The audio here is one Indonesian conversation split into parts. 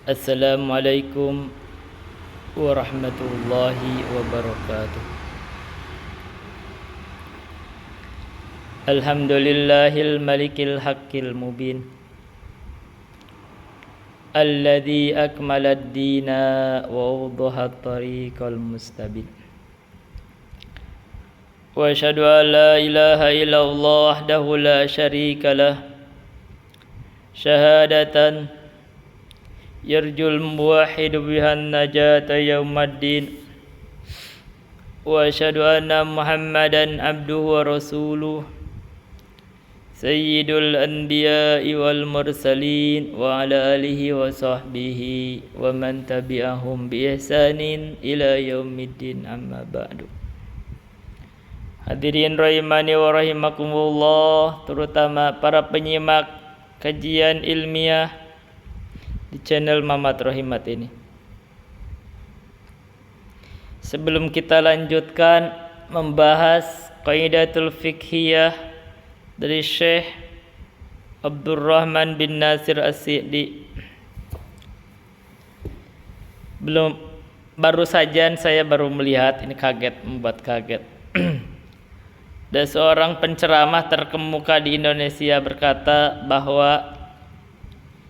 Assalamualaikum warahmatullahi wabarakatuh. Alhamdulillahil malikil haqqil mubin alladzi akmalad dina wa wadahat tariqal mustabin. Wa asyhadu an la ilaha illallah wahdahu la syarika lah syahadatan yarjul muwahhidu bihan najata yaumaddin. Wa asyhadu anna Muhammadan abduhu wa rasuluh sayyidul anbiya'i wal mursalin wa ala alihi wa sahbihi wa man tabi'ahum bi ihsanin ila yaumiddin, amma ba'du. Hadirin rahimani wa rahimakumullah, terutama para penyimak kajian ilmiah di channel Mamat Rahimat ini. Sebelum kita lanjutkan membahas qaidatul fiqhiyah dari Syekh Abdurrahman bin Nasir As-Sa'di, baru saja saya melihat, ini membuat kaget. Ada seorang penceramah terkemuka di Indonesia berkata bahwa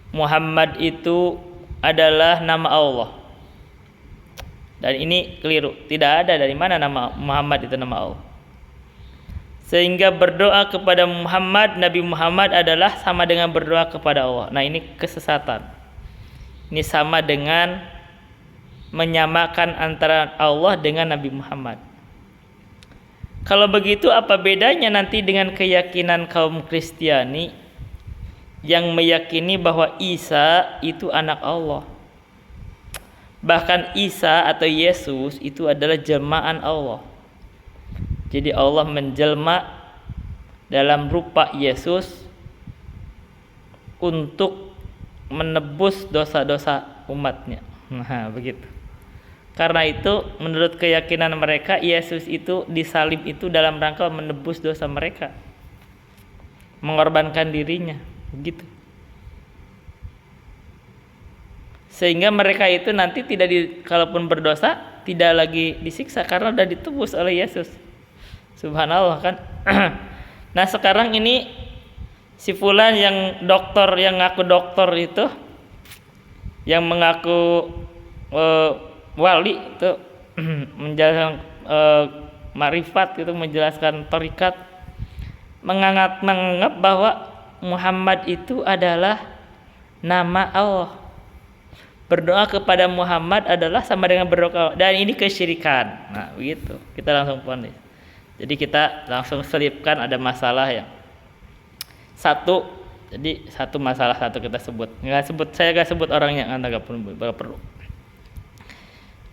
Muhammad itu adalah nama Allah. Dan ini keliru. Tidak ada dari mana nama Muhammad itu nama Allah. Sehingga berdoa kepada Muhammad, Nabi Muhammad adalah sama dengan berdoa kepada Allah. Nah, ini kesesatan. Ini sama dengan menyamakan antara Allah dengan Nabi Muhammad. Kalau begitu apa bedanya nanti dengan keyakinan kaum Kristiani yang meyakini bahwa Isa itu anak Allah? Bahkan Isa atau Yesus itu adalah jelmaan Allah. Jadi Allah menjelma dalam rupa Yesus untuk menebus dosa-dosa umatnya. Nah, begitu. Karena itu menurut keyakinan mereka, Yesus itu disalib itu dalam rangka menebus dosa mereka, mengorbankan dirinya, begitu. Sehingga mereka itu nanti kalaupun berdosa tidak lagi disiksa karena sudah ditebus oleh Yesus. Subhanallah kan. Nah, sekarang ini si fulan yang ngaku dokter itu, yang mengaku wali itu menjelaskan marifat itu, menjelaskan tarikat, menganggap bahwa Muhammad itu adalah nama Allah. Berdoa kepada Muhammad adalah sama dengan berdoa, dan ini kesyirikan. Nah, begitu. Kita langsung ponis. Jadi kita langsung selipkan ada masalah yang satu. Jadi satu masalah satu kita sebut. Saya nggak sebut orangnya, Anda nggak perlu.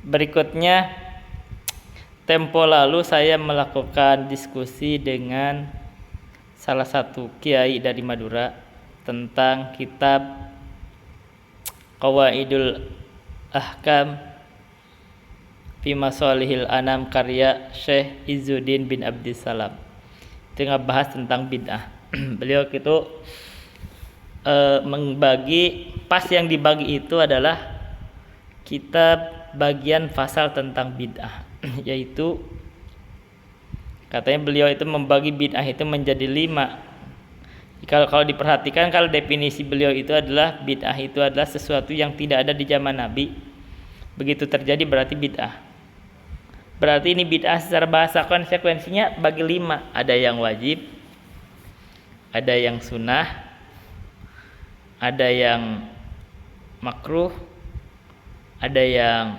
Berikutnya, tempo lalu saya melakukan diskusi dengan salah satu kiai dari Madura tentang kitab Qawaidul Ahkam fi Masalihil Anam karya Syekh Izzuddin bin Abdissalam. Itu ngebahas tentang bid'ah. Beliau itu membagi, pas yang dibagi itu adalah kitab bagian pasal tentang bid'ah. Yaitu katanya beliau itu membagi bid'ah itu menjadi 5. Kalau diperhatikan, kalau definisi beliau itu adalah bid'ah itu adalah sesuatu yang tidak ada di zaman Nabi. Begitu terjadi berarti bid'ah. Berarti ini bid'ah secara bahasa, konsekuensinya bagi 5. Ada yang wajib, ada yang sunnah, ada yang makruh, ada yang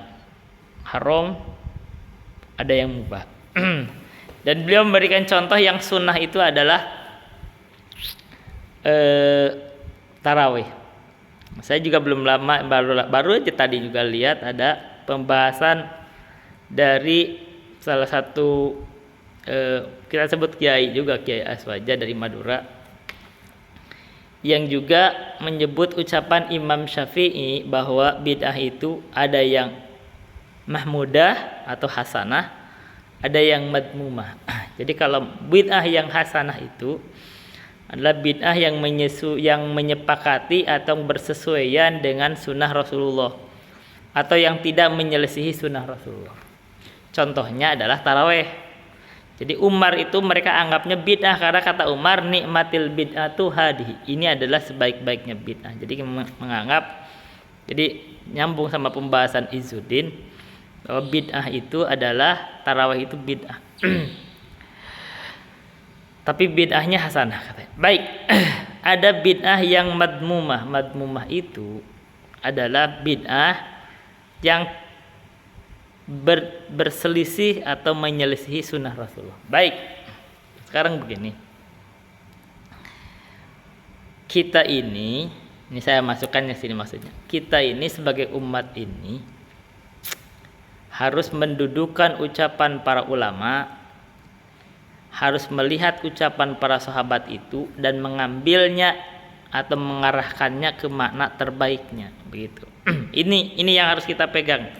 haram, ada yang mubah. Dan beliau memberikan contoh yang sunnah itu adalah tarawih. Saya juga belum lama, baru aja tadi juga lihat ada pembahasan dari salah satu kita sebut kiai juga, Kiai Aswaja dari Madura, yang juga menyebut ucapan Imam Syafi'i bahwa bid'ah itu ada yang mahmudah atau hasanah, ada yang madmumah. Jadi kalau bid'ah yang hasanah itu adalah bid'ah yang menyepakati atau bersesuaian dengan sunnah Rasulullah atau yang tidak menyelisihi sunnah Rasulullah. Contohnya adalah taraweh. Jadi Umar itu mereka anggapnya bid'ah karena kata Umar, nikmatil bid'atu hadhihi. Ini adalah sebaik-baiknya bid'ah. Jadi menganggap, jadi nyambung sama pembahasan Izzuddin bahwa bid'ah itu adalah taraweh itu bid'ah. Tapi bid'ahnya hasanah katanya. Baik, ada bid'ah yang madmumah. Madmumah itu adalah bid'ah yang berselisih atau menyelisihi sunnah Rasulullah. Baik, sekarang begini. Kita ini saya masukkannya sini maksudnya. Kita ini sebagai umat ini harus mendudukan ucapan para ulama, harus melihat ucapan para sahabat itu dan mengambilnya atau mengarahkannya ke makna terbaiknya, begitu. Ini yang harus kita pegang.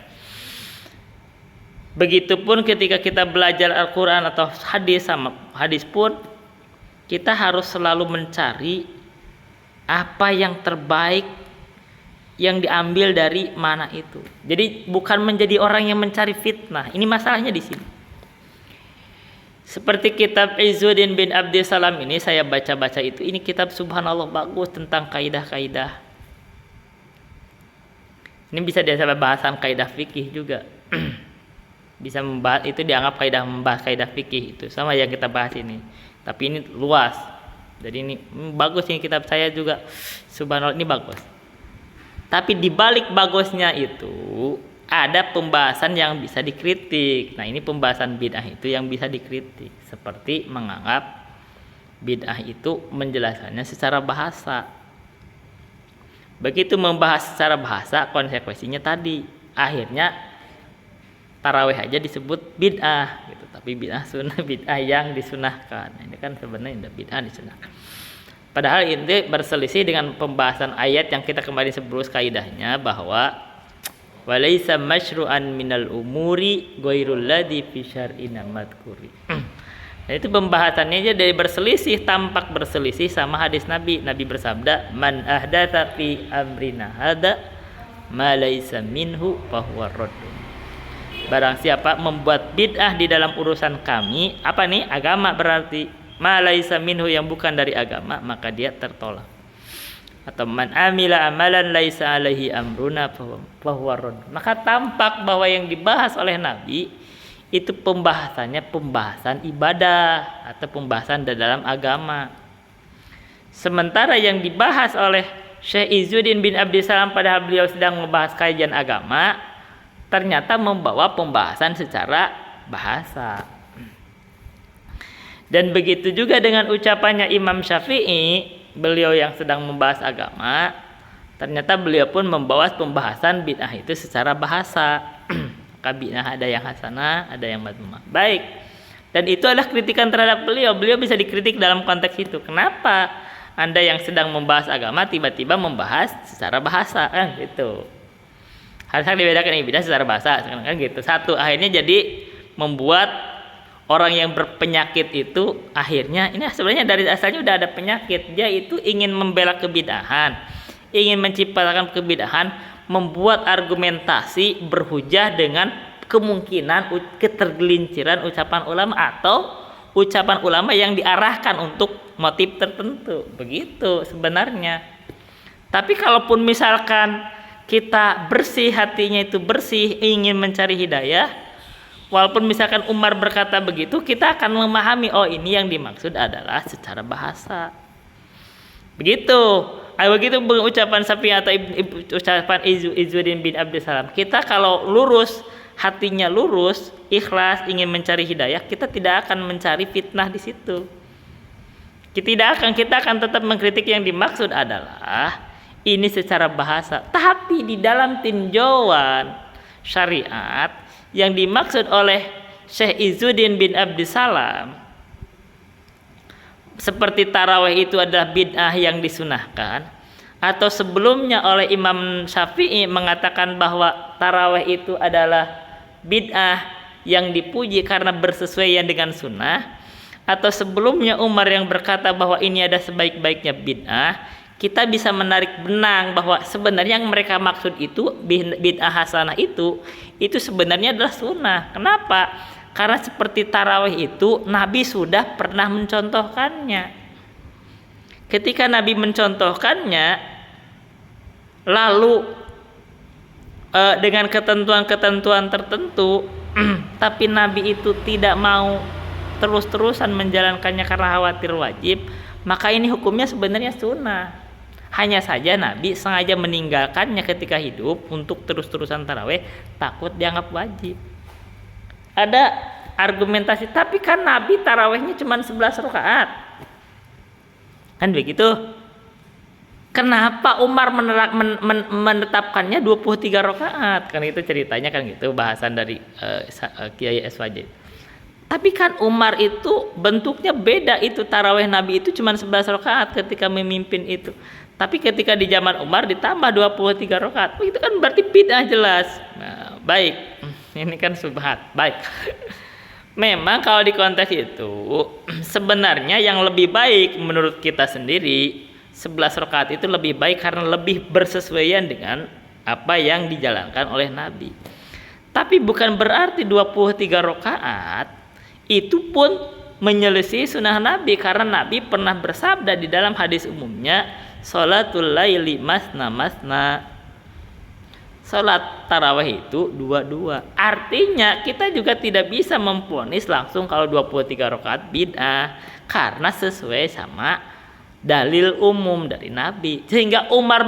Begitupun ketika kita belajar Al-Qur'an atau hadis pun kita harus selalu mencari apa yang terbaik yang diambil dari mana itu. Jadi bukan menjadi orang yang mencari fitnah. Ini masalahnya di sini. Seperti kitab Izzuddin bin Abdissalam ini saya baca-baca itu, ini kitab subhanallah bagus tentang kaidah-kaidah. Ini bisa disebut bahasan kaidah fikih juga. Bisa membahas itu, dianggap kaidah, membahas kaidah fikih itu sama yang kita bahas ini. Tapi ini luas. Jadi ini bagus, ini kitab saya juga subhanallah ini bagus. Tapi di balik bagusnya itu ada pembahasan yang bisa dikritik. Nah, ini pembahasan bid'ah itu yang bisa dikritik. Seperti menganggap bid'ah itu menjelaskannya secara bahasa. Begitu membahas secara bahasa, konsekuensinya tadi akhirnya tarawih aja disebut bid'ah gitu. Tapi bid'ah sunnah, bid'ah yang disunahkan. Nah, ini kan sebenarnya bid'ah disunahkan. Padahal ini berselisih dengan pembahasan ayat yang kita kemarin sebut kaidahnya bahwa walaisa masyru'an minal umuri ghairul ladzi fi syar'ina madhkuri. Nah, itu pembahasannya aja dari berselisih, tampak berselisih sama hadis Nabi. Nabi bersabda, "Man ahdatsa fi amrina hada ma laisa minhu fa huwa raddun." Barang siapa membuat bid'ah di dalam urusan kami, apa nih? Agama berarti. Ma laisa minhu, yang bukan dari agama, maka dia tertolak. Atau man amila amalan laisa alaihi amruna fahuwa radd. Maka tampak bahwa yang dibahas oleh Nabi itu pembahasannya pembahasan ibadah atau pembahasan dalam agama. Sementara yang dibahas oleh Syekh Izzuddin bin Abdissalam padahal beliau sedang membahas kajian agama, ternyata membawa pembahasan secara bahasa. Dan begitu juga dengan ucapannya Imam Syafi'i, beliau yang sedang membahas agama, ternyata beliau pun membawa pembahasan bid'ah itu secara bahasa. Maka bid'ah ada yang hasanah, ada yang madmumah. Baik. Dan itu adalah kritikan terhadap beliau. Beliau bisa dikritik dalam konteks itu. Kenapa Anda yang sedang membahas agama tiba-tiba membahas secara bahasa, kan gitu. Harusnya dibedakan bid'ah secara bahasa, kan gitu. Satu, akhirnya jadi membuat orang yang berpenyakit itu akhirnya, ini sebenarnya dari asalnya udah ada penyakit. Dia itu ingin membela kebid'ahan, ingin menciptakan kebid'ahan, membuat argumentasi berhujah dengan kemungkinan ketergelinciran ucapan ulama atau ucapan ulama yang diarahkan untuk motif tertentu. Begitu sebenarnya. Tapi kalaupun misalkan kita bersih, hatinya itu bersih, ingin mencari hidayah, walaupun misalkan Umar berkata begitu, kita akan memahami, oh ini yang dimaksud adalah secara bahasa. Begitu. Begitu ucapan Syafi'i atau ucapan Izzuddin bin Abdissalam. Kita kalau lurus, hatinya lurus, ikhlas, ingin mencari hidayah, kita tidak akan mencari fitnah di situ. Kita akan tetap mengkritik yang dimaksud adalah ini secara bahasa. Tapi di dalam tinjauan syariat, yang dimaksud oleh Syekh Izzuddin bin Abdissalam seperti tarawih itu adalah bid'ah yang disunahkan, atau sebelumnya oleh Imam Syafi'i mengatakan bahwa tarawih itu adalah bid'ah yang dipuji karena bersesuaian dengan sunnah, atau sebelumnya Umar yang berkata bahwa ini ada sebaik-baiknya bid'ah, kita bisa menarik benang bahwa sebenarnya yang mereka maksud itu bid'ah hasanah itu sebenarnya adalah sunnah. Kenapa? Karena seperti tarawih itu Nabi sudah pernah mencontohkannya. Ketika Nabi mencontohkannya, lalu dengan ketentuan-ketentuan tertentu, tapi Nabi itu tidak mau terus-terusan menjalankannya karena khawatir wajib, maka ini hukumnya sebenarnya sunnah. Hanya saja Nabi sengaja meninggalkannya ketika hidup untuk terus-terusan tarawih, takut dianggap wajib. Ada argumentasi, tapi kan Nabi tarawihnya cuma 11 rakaat. Kan begitu? Kenapa Umar menetapkannya 23 rakaat? Kan itu ceritanya kan gitu, bahasan dari Kiai SWJ. Tapi kan Umar itu bentuknya beda, itu tarawih Nabi itu cuma 11 rakaat ketika memimpin itu. Tapi ketika di zaman Umar ditambah 23 rakaat. Itu kan berarti bid'ah jelas. Nah, baik. Ini kan subhat. Baik. Memang kalau di konteks itu sebenarnya yang lebih baik menurut kita sendiri 11 rakaat itu lebih baik karena lebih bersesuaian dengan apa yang dijalankan oleh Nabi. Tapi bukan berarti 23 rakaat itu pun menyelisih sunnah Nabi, karena Nabi pernah bersabda di dalam hadis umumnya, sholatul laili masna masna. Salat tarawih itu dua-dua. Artinya kita juga tidak bisa memvonis langsung kalau 23 rakaat bid'ah, karena sesuai sama dalil umum dari Nabi. Sehingga Umar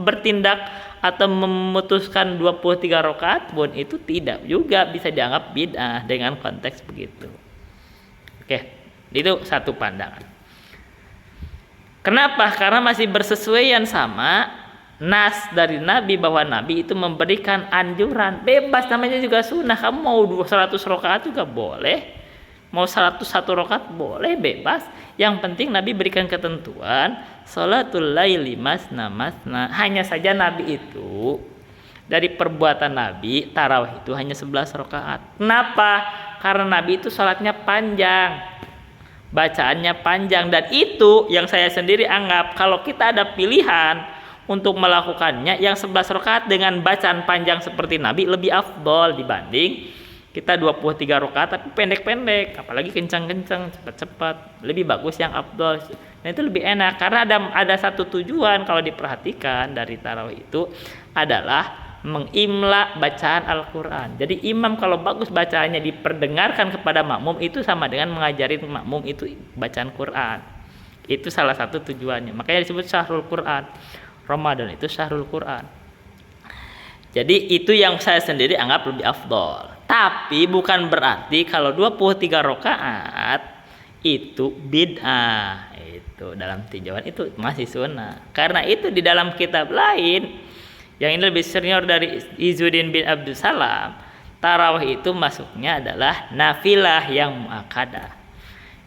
bertindak atau memutuskan 23 rakaat pun itu tidak juga bisa dianggap bid'ah dengan konteks begitu. Oke, itu satu pandangan. Kenapa? Karena masih bersesuaian sama nas dari Nabi, bahwa Nabi itu memberikan anjuran bebas, namanya juga sunnah. Kamu mau 100 rakaat juga boleh, mau 101 rakaat boleh, bebas. Yang penting Nabi berikan ketentuan sholatul laili masna masna. Hanya saja Nabi itu dari perbuatan Nabi tarawih itu hanya 11 rakaat. Kenapa? Karena Nabi itu sholatnya panjang, bacaannya panjang, dan itu yang saya sendiri anggap kalau kita ada pilihan untuk melakukannya, yang 11 rakaat dengan bacaan panjang seperti Nabi lebih afdol dibanding kita 23 rakaat tapi pendek-pendek, apalagi kencang-kencang, cepat-cepat. Lebih bagus yang afdol. Nah, itu lebih enak karena ada satu tujuan kalau diperhatikan dari tarawih itu adalah mengimla bacaan Al-Qur'an. Jadi imam kalau bagus bacaannya diperdengarkan kepada makmum, itu sama dengan mengajarin makmum itu bacaan Qur'an. Itu salah satu tujuannya. Makanya disebut syahrul Qur'an. Ramadan itu syahrul Quran. Jadi itu yang saya sendiri anggap lebih afdol. Tapi bukan berarti kalau 23 rakaat itu bid'ah. Itu dalam tinjauan itu masih sunnah. Karena itu di dalam kitab lain yang ini lebih senior dari Izzuddin bin Abdul Salam, tarawih itu masuknya adalah nafilah yang muakkadah.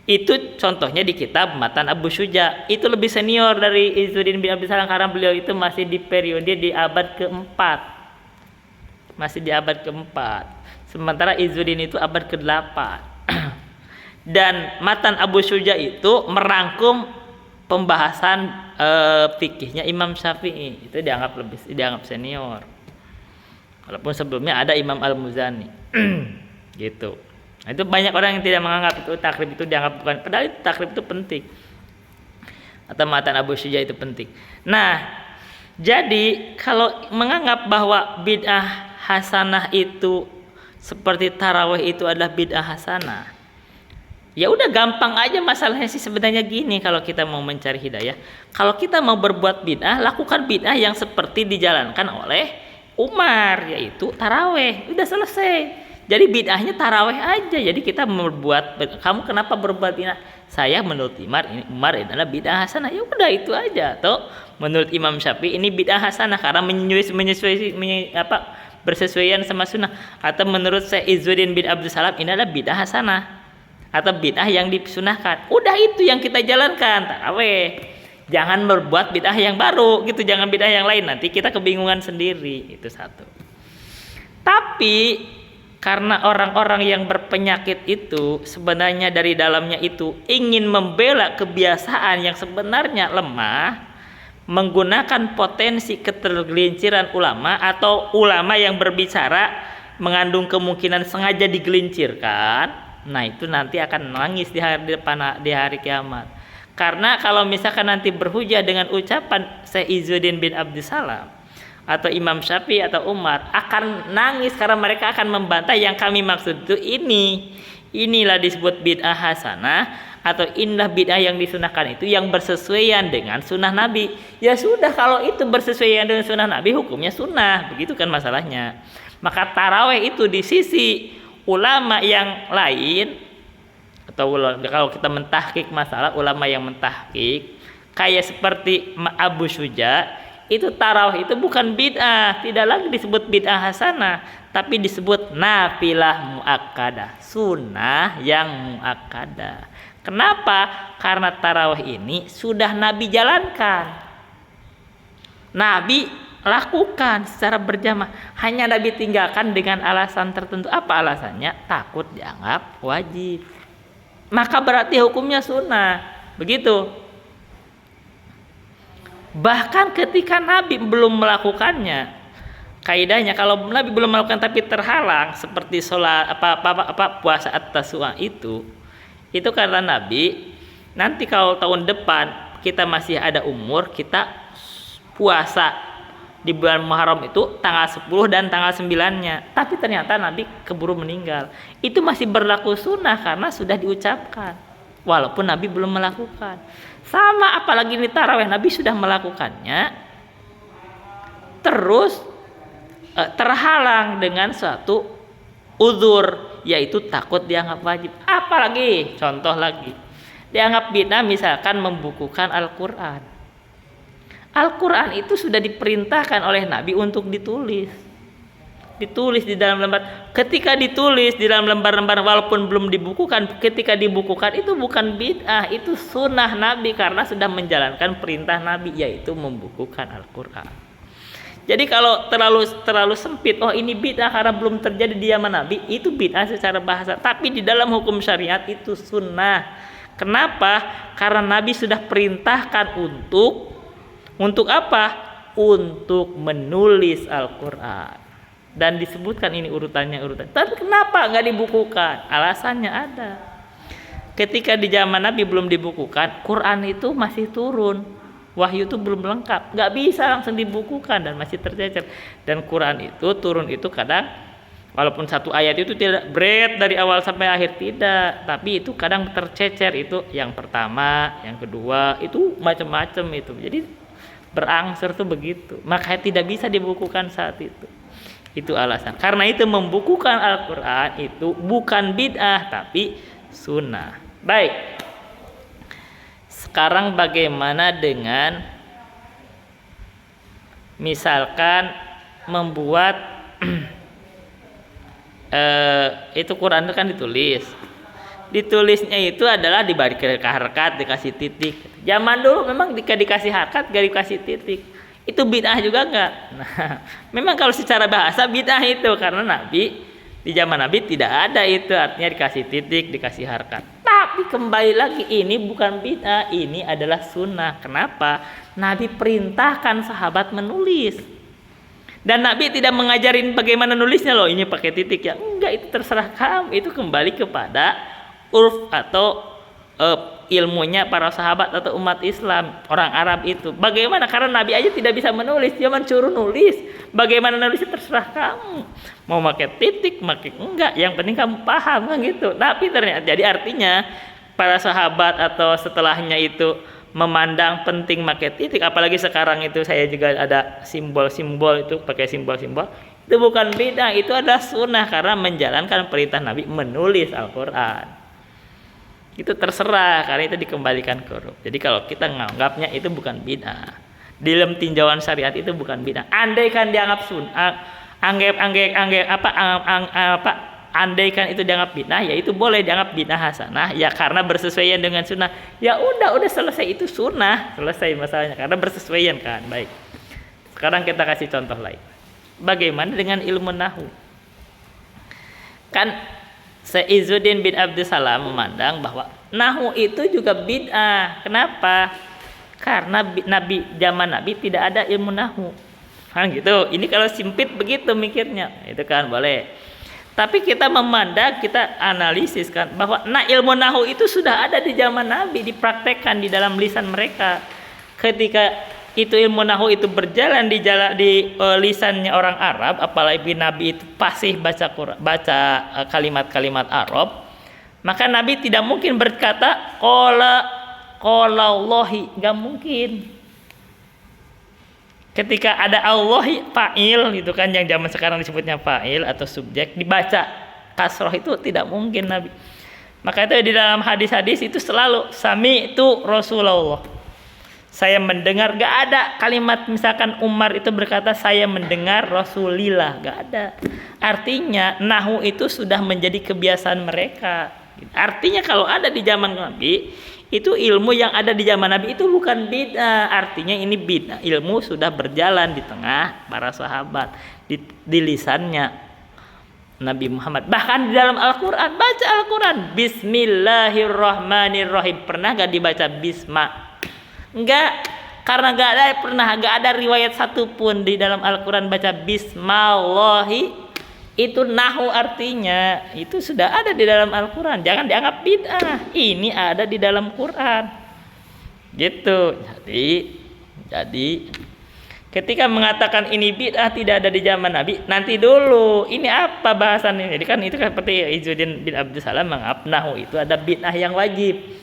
Itu contohnya di kitab Matan Abu Syuja. Itu lebih senior dari Izzuddin bin Abdul Salam karena beliau itu masih di periode di abad keempat. Masih di abad keempat. Sementara Izzuddin itu abad ke-8. Dan Matan Abu Syuja itu merangkum pembahasan fikihnya Imam Syafi'i. Itu dianggap senior. Walaupun sebelumnya ada Imam Al-Muzani. Gitu. Nah, itu banyak orang yang tidak menganggap itu takrib itu dianggap bukan, padahal itu takrib itu penting, atau Matan Abu Syuja itu penting. Nah, jadi kalau menganggap bahwa bid'ah hasanah itu seperti tarawih itu adalah bid'ah hasanah, ya udah gampang aja masalahnya sih sebenarnya gini. Kalau kita mau mencari hidayah, kalau kita mau berbuat bid'ah, lakukan bid'ah yang seperti dijalankan oleh Umar, yaitu tarawih. Udah selesai. Jadi bid'ahnya tarawih aja. Jadi kita kamu kenapa berbuat bid'ah? Saya menurut Umar ini adalah bid'ah hasanah. Ya udah itu aja. Atau menurut Imam Syafi'i ini bid'ah hasanah karena bersesuaian sama sunnah. Atau menurut saya Izzuddin bin Abdul Salam ini adalah bid'ah hasanah atau bid'ah yang disunahkan. Udah itu yang kita jalankan, tarawih. Jangan berbuat bid'ah yang baru gitu, jangan bid'ah yang lain. Nanti kita kebingungan sendiri. Itu satu. Tapi Karena orang-orang yang berpenyakit itu sebenarnya dari dalamnya itu ingin membela kebiasaan yang sebenarnya lemah, menggunakan potensi ketergelinciran ulama atau ulama yang berbicara mengandung kemungkinan sengaja digelincirkan. Nah, itu nanti akan nangis di hari kiamat. Karena kalau misalkan nanti berhujah dengan ucapan Syekh Izzuddin bin Abdussalam atau Imam Syafi'i atau Umar, akan nangis karena mereka akan membantah yang kami maksud itu inilah disebut bid'ah hasanah atau inilah bid'ah yang disunahkan itu yang bersesuaian dengan sunnah Nabi. Ya sudah, kalau itu bersesuaian dengan sunnah Nabi hukumnya sunnah, begitu kan masalahnya. Maka taraweh itu di sisi ulama yang lain, atau kalau kita mentahkik masalah ulama yang mentahkik kayak seperti Abu Syuja, itu tarawih itu bukan bid'ah, tidak lagi disebut bid'ah hasanah, tapi disebut nafilah muakkadah, sunnah yang muakkadah. Kenapa? Karena tarawih ini sudah Nabi jalankan, Nabi lakukan secara berjamaah, hanya Nabi tinggalkan dengan alasan tertentu. Apa alasannya? Takut dianggap wajib, maka berarti hukumnya sunnah, begitu. Bahkan ketika Nabi belum melakukannya, kaidahnya kalau Nabi belum melakukan tapi terhalang seperti sholat puasa at-tasua itu karena Nabi nanti kalau tahun depan kita masih ada umur, kita puasa di bulan Muharram itu tanggal 10 dan tanggal 9-nya, tapi ternyata Nabi keburu meninggal. Itu masih berlaku sunnah karena sudah diucapkan walaupun Nabi belum melakukan. Sama apalagi ini tarawih, Nabi sudah melakukannya terus terhalang dengan suatu uzur, yaitu takut dianggap wajib. Apalagi contoh lagi, dianggap bid'ah misalkan membukukan Al-Quran. Al-Quran itu sudah diperintahkan oleh Nabi untuk ditulis di dalam lembar. Ketika ditulis di dalam lembar-lembar walaupun belum dibukukan, ketika dibukukan itu bukan bid'ah, itu sunnah Nabi karena sudah menjalankan perintah Nabi, yaitu membukukan Al-Quran. Jadi kalau terlalu sempit, oh ini bid'ah karena belum terjadi di zaman Nabi, itu bid'ah secara bahasa, tapi di dalam hukum syariat itu sunnah. Kenapa? Karena Nabi sudah perintahkan untuk apa? Untuk menulis Al-Quran. Dan disebutkan ini urutannya. Tapi kenapa nggak dibukukan? Alasannya ada. Ketika di zaman Nabi belum dibukukan, Quran itu masih turun, wahyu itu belum lengkap, nggak bisa langsung dibukukan dan masih tercecer. Dan Quran itu turun itu kadang walaupun satu ayat itu tidak berat dari awal sampai akhir, tidak, tapi itu kadang tercecer, itu yang pertama, yang kedua, itu macam-macam itu. Jadi berangsur tuh begitu, makanya tidak bisa dibukukan saat itu. Itu alasan. Karena itu membukukan Al-Quran itu bukan bid'ah tapi sunnah. Baik. Sekarang bagaimana dengan misalkan membuat itu Quran itu kan ditulisnya itu adalah diberi harkat, dikasih titik. Zaman dulu memang dikasih harkat, gak dikasih titik. Itu bid'ah juga enggak? Nah, memang kalau secara bahasa bid'ah itu karena Nabi di zaman Nabi tidak ada itu, artinya dikasih titik, dikasih harkat. Tapi kembali lagi ini bukan bid'ah, ini adalah sunnah. Kenapa? Nabi perintahkan sahabat menulis. Dan Nabi tidak mengajarin bagaimana nulisnya loh, ini pakai titik ya. Enggak, itu terserah kamu. Itu kembali kepada urf atau ilmunya para sahabat atau umat Islam, orang Arab itu. Bagaimana? Karena Nabi aja tidak bisa menulis, dia mencuru nulis. Bagaimana nulisnya terserah kamu. Mau pakai titik, pakai enggak, yang penting kamu paham kan gitu. Tapi ternyata jadi artinya para sahabat atau setelahnya itu memandang penting pakai titik, apalagi sekarang itu saya juga ada simbol-simbol itu pakai simbol-simbol. Itu bukan bid'ah, itu adalah sunnah karena menjalankan perintah Nabi menulis Al-Quran. Itu terserah karena itu dikembalikan ke huruf. Jadi kalau kita menganggapnya itu bukan bid'ah, di dalam tinjauan syariat itu bukan bid'ah. Andaikan dianggap sunnah, andaikan itu dianggap bid'ah, ya itu boleh dianggap bid'ah hasanah ya karena bersesuaian dengan sunnah. Ya udah selesai, itu sunnah, selesai masalahnya karena bersesuaian kan. Baik. Sekarang kita kasih contoh lain. Bagaimana dengan ilmu nahwu? Kan Izzuddin bin Abdussalam memandang bahwa nahu itu juga bid'ah. Kenapa? Karena zaman Nabi tidak ada ilmu nahu. Kan gitu. Ini kalau sempit begitu mikirnya, itu kan boleh. Tapi kita memandang, kita analisis kan bahwa ilmu nahu itu sudah ada di zaman Nabi, dipraktekkan di dalam lisan mereka. Ketika itu ilmu nahu itu berjalan di lisannya orang Arab, apalagi Nabi itu fasih baca kalimat-kalimat Arab, maka Nabi tidak mungkin berkata qala Allahi, enggak mungkin. Ketika ada Allah fa'il gitu kan, yang zaman sekarang disebutnya fa'il atau subjek, dibaca kasroh itu tidak mungkin Nabi. Maka itu di dalam hadis-hadis itu selalu sami itu Rasulullah, saya mendengar. Gak ada kalimat misalkan Umar itu berkata saya mendengar Rasulillah, gak ada. Artinya nahu itu sudah menjadi kebiasaan mereka. Artinya kalau ada di zaman Nabi, itu ilmu yang ada di zaman Nabi itu bukan bid'ah. Artinya ini bid'ah, ilmu sudah berjalan di tengah para sahabat, di lisannya Nabi Muhammad. Bahkan di dalam Al-Quran, baca Al-Quran Bismillahirrahmanirrahim, pernah gak dibaca Bisma? Enggak, karena gak ada riwayat satupun di dalam Al-Quran baca Bismallahi. Itu nahu, artinya itu sudah ada di dalam Al-Quran, jangan dianggap bid'ah, ini ada di dalam Quran gitu. Jadi ketika mengatakan ini bid'ah tidak ada di zaman Nabi, nanti dulu ini apa bahasannya. Jadi kan itu seperti Izzuddin bin Abdussalam menganggap nahu itu ada bid'ah yang wajib.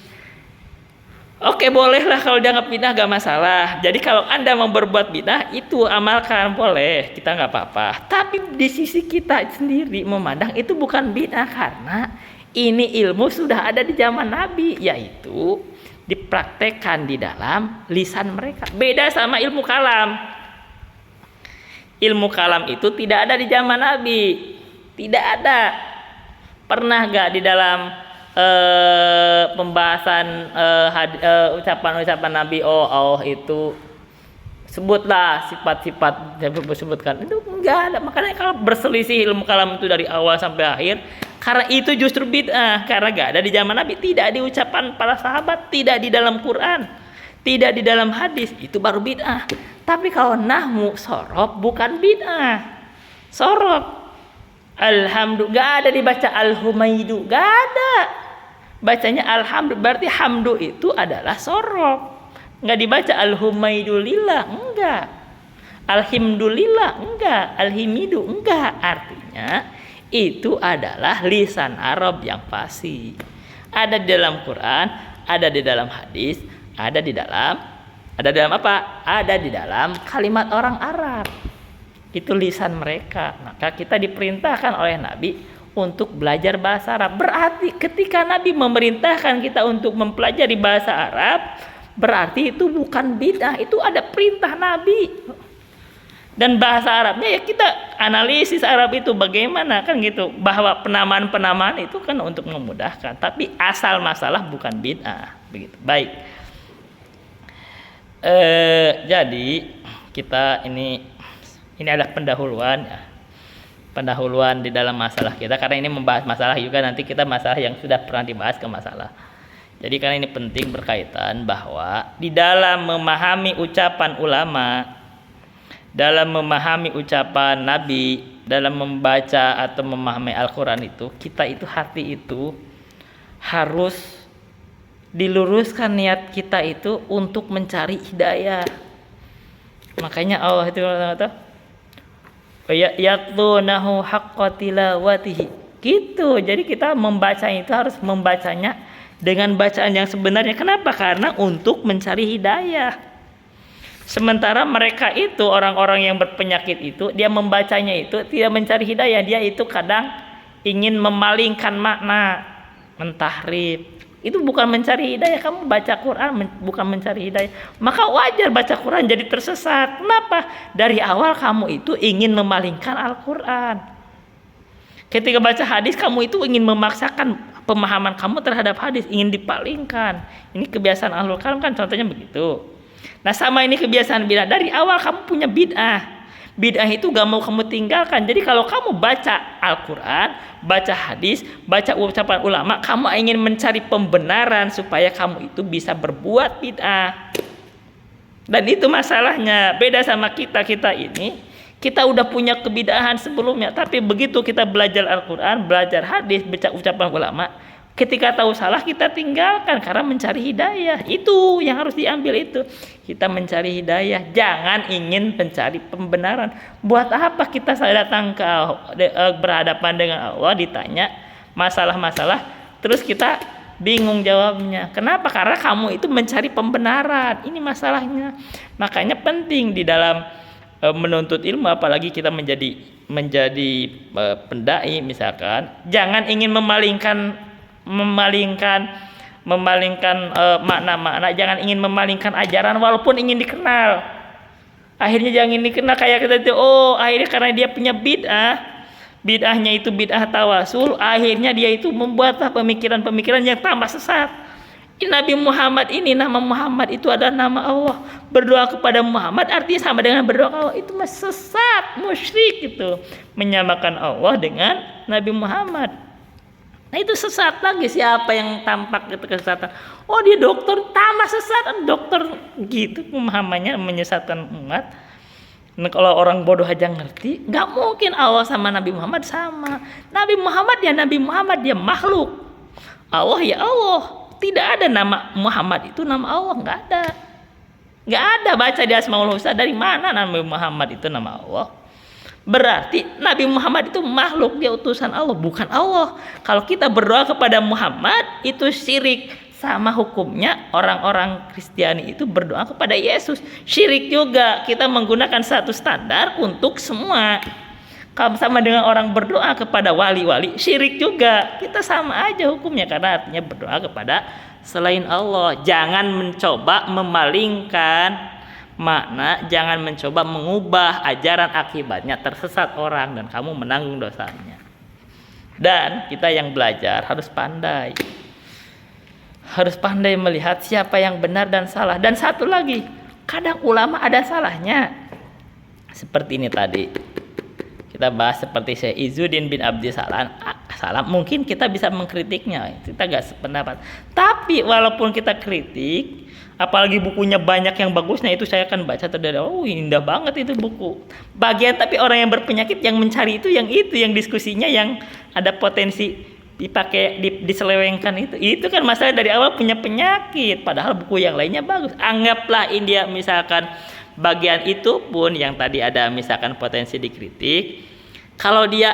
Oke, bolehlah kalau dianggap bid'ah, gak masalah. Jadi kalau Anda mau berbuat bid'ah, itu amalkan, boleh, kita gak apa-apa. Tapi di sisi kita sendiri memandang itu bukan bid'ah, karena ini ilmu sudah ada di zaman Nabi, yaitu dipraktekkan di dalam lisan mereka. Beda sama ilmu kalam. Ilmu kalam itu tidak ada di zaman Nabi, tidak ada. Pernah gak di dalam pembahasan ucapan-ucapan Nabi, Allah itu sebutlah sifat-sifat yang disebutkan, itu enggak ada. Makanya kalau berselisih ilmu kalam itu dari awal sampai akhir, karena itu justru bid'ah, karena enggak ada di zaman Nabi, tidak diucapkan para sahabat, tidak di dalam Quran, tidak di dalam hadis, itu baru bid'ah. Tapi kalau nahwu sorob bukan bid'ah. Sorob alhamdulillah, enggak ada dibaca al-humaidu, enggak ada. Bacanya alhamdulillah, berarti hamdu itu adalah sorob. Enggak dibaca al-humaidulillah, enggak. Alhamdulillah, enggak. Alhimidu, enggak. Artinya itu adalah lisan Arab yang fasih. Ada di dalam Quran, ada di dalam hadis, ada di dalam apa? Ada di dalam kalimat orang Arab. Itu lisan mereka. Maka kita diperintahkan oleh Nabi untuk belajar bahasa Arab. Berarti ketika Nabi memerintahkan kita untuk mempelajari bahasa Arab, berarti itu bukan bid'ah, itu ada perintah Nabi. Dan bahasa Arabnya ya kita analisis Arab itu bagaimana kan gitu, bahwa penamaan-penamaan itu kan untuk memudahkan, tapi asal masalah bukan bid'ah, begitu. Baik. Jadi kita ini adalah pendahuluan ya. Pendahuluan di dalam masalah kita, karena ini membahas masalah juga, nanti kita masalah yang sudah pernah dibahas ke masalah. Jadi karena ini penting berkaitan bahwa di dalam memahami ucapan ulama, dalam memahami ucapan Nabi, dalam membaca atau memahami Al-Quran itu, kita itu hati itu harus diluruskan niat kita itu untuk mencari hidayah. Makanya Allah itu kata yatlunahu haqqa tilawatihi. Gitu. Jadi kita membaca itu harus membacanya dengan bacaan yang sebenarnya. Kenapa? Karena untuk mencari hidayah. Sementara mereka itu orang-orang yang berpenyakit itu, dia membacanya itu tidak mencari hidayah, dia itu kadang ingin memalingkan makna, mentahrif. Itu bukan mencari hidayah. Kamu baca Quran bukan mencari hidayah, maka wajar baca Quran jadi tersesat. Kenapa? Dari awal kamu itu ingin memalingkan Al-Quran. Ketika baca hadis, kamu itu ingin memaksakan pemahaman kamu terhadap hadis, ingin dipalingkan. Ini kebiasaan ahlul kalam kan, contohnya begitu. Nah sama ini kebiasaan bid'ah. Dari awal kamu punya bid'ah. Bid'ah itu gak mau kamu tinggalkan. Jadi kalau kamu baca Al-Quran, baca hadis, baca ucapan ulama, kamu ingin mencari pembenaran supaya kamu itu bisa berbuat bid'ah. Dan itu masalahnya, beda sama kita ini. Kita udah punya kebid'ahan sebelumnya, tapi begitu kita belajar Al-Quran, belajar hadis, baca ucapan ulama, ketika tahu salah kita tinggalkan karena mencari hidayah. Itu yang harus diambil itu. Kita mencari hidayah, jangan ingin mencari pembenaran. Buat apa kita datang ke berhadapan dengan Allah, ditanya masalah-masalah, terus kita bingung jawabnya. Kenapa? Karena kamu itu mencari pembenaran. Ini masalahnya. Makanya penting di dalam menuntut ilmu, apalagi kita menjadi pendai misalkan, jangan ingin memalingkan makna-makna, jangan ingin memalingkan ajaran walaupun ingin dikenal. Akhirnya jangan dikenal kayak kita itu, akhirnya karena dia punya bid'ahnya itu bid'ah tawasul, akhirnya dia itu membuatlah pemikiran-pemikiran yang tambah sesat. Nabi Muhammad ini, nama Muhammad itu adalah nama Allah. Berdoa kepada Muhammad artinya sama dengan berdoa Allah. Itu sesat, musyrik itu. Menyamakan Allah dengan Nabi Muhammad. Nah itu sesat lagi. Siapa yang tampak itu kesesatan? Oh dia dokter, tambah sesat. Dokter gitu pemahamannya, menyesatkan umat. Nah, kalau orang bodoh aja ngerti, nggak mungkin Allah sama Nabi Muhammad sama. Nabi Muhammad ya Nabi Muhammad, dia makhluk. Allah ya Allah. Tidak ada nama Muhammad itu nama Allah, nggak ada. Baca di Asmaul Husna, dari mana Nabi Muhammad itu nama Allah? Berarti Nabi Muhammad itu makhluk, dia utusan Allah, bukan Allah. Kalau kita berdoa kepada Muhammad itu syirik, sama hukumnya orang-orang Kristiani itu berdoa kepada Yesus, syirik juga. Kita menggunakan satu standar untuk semua. Kalau sama dengan orang berdoa kepada wali-wali, syirik juga. Kita sama aja hukumnya, karena artinya berdoa kepada selain Allah. Jangan mencoba memalingkan makna, jangan mencoba mengubah ajaran, akibatnya tersesat orang dan kamu menanggung dosanya. Dan kita yang belajar harus pandai. Harus pandai melihat siapa yang benar dan salah. Dan satu lagi, kadang ulama ada salahnya. Seperti ini tadi. Kita bahas seperti Syekh Izzuddin bin Abdi Salam, mungkin kita bisa mengkritiknya, kita gak sependapat. Tapi walaupun kita kritik, apalagi bukunya banyak yang bagusnya, itu saya akan baca terdiri, indah banget itu buku. Bagian tapi orang yang berpenyakit yang mencari itu yang diskusinya yang ada potensi dipakai diselewengkan itu kan masalah dari awal punya penyakit, padahal buku yang lainnya bagus. Anggaplah India misalkan bagian itu pun yang tadi ada misalkan potensi dikritik, kalau dia